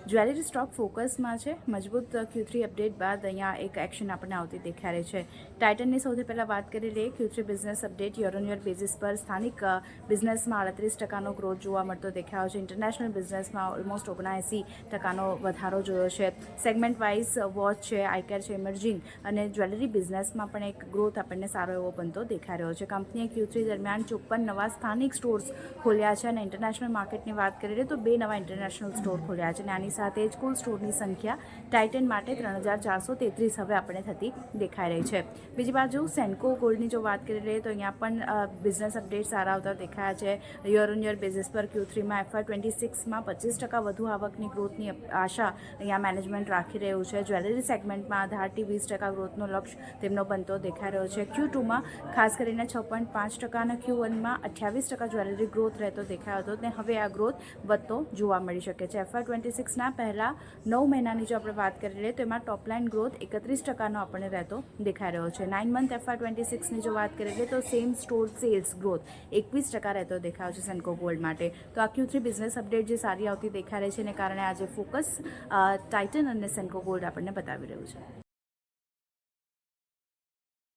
Jewellery stock ફોકસમાં છે. મજબૂત Q3 update બાદ અહીંયા એક એક્શન આપણને આવતી દેખાઈ રહી છે. ટાઇટનની સૌથી પહેલાં વાત કરી લઈએ. Q3 business update year on year basis પર સ્થાનિક બિઝનેસમાં 38% ગ્રોથ જોવા મળતો દેખાયો છે. ઇન્ટરનેશનલ બિઝનેસમાં ઓલમોસ્ટ 79% વધારો જોયો છે. સેગમેન્ટ વાઇઝ વોચ છે, આઈકેર છે, ઇમર્જિંગ અને જ્વેલરી બિઝનેસમાં પણ એક ગ્રોથ આપણને સારો એવો બનતો દેખાઈ રહ્યો છે. કંપનીએ Q3 દરમિયાન 54 નવા સ્થાનિક સ્ટોર્સ ખોલ્યા છે અને ઇન્ટરનેશનલ માર્કેટની વાત કરીએ તો 2 નવા ઇન્ટરનેશનલ સ્ટોર ખોલ્યા છે અને આની સાથે જ કુલ સ્ટોરની સંખ્યા ટાઇટન માટે 3433 હવે આપણે થતી દેખાઈ રહી છે. બીજી બાજુ સેન્કો ગોલ્ડની જો વાત કરી લઈએ તો અહીંયા પણ બિઝનેસ અપડેટ સારા આવતા દેખાયા છે. યર ઓન યર બેઝિસ પર Q3માં FY26માં 25% વધુ આવકની ગ્રોથની આશા અહીંયા મેનેજમેન્ટ રાખી રહ્યું છે. જ્વેલરી સેગમેન્ટમાં 18થી 20% ગ્રોથનો લક્ષ્ય તેમનો બનતો દેખાઈ રહ્યો છે. Q2માં ખાસ કરીને 6.5% અને Q1માં 28% જ્વેલરી ગ્રોથ રહેતો દેખાયો હતો અને હવે આ ગ્રોથ વધતો જોવા મળી શકે છે. FY26ના પહેલા 9 મહિનાની જો આપણે વાત કરી લઈએ તો એમાં ટોપલાઇન ગ્રોથ 31%નો આપણને રહેતો દેખાઈ રહ્યો છે. 9 મંથ FY26ની જો વાત કરી લઈએ તો સેમ સ્ટોર સેલ્સ ગ્રોથ 21% રહેતો દેખાયો છે સેન્કો ગોલ્ડ માટે. તો આ Q3 બિઝનેસ અપડેટ જે સારી આવતી દેખાઈ રહી છે એને કારણે આજે ફોકસ ટાઇટન અને સેન્કો ગોલ્ડ આપણને બતાવી રહ્યું છે.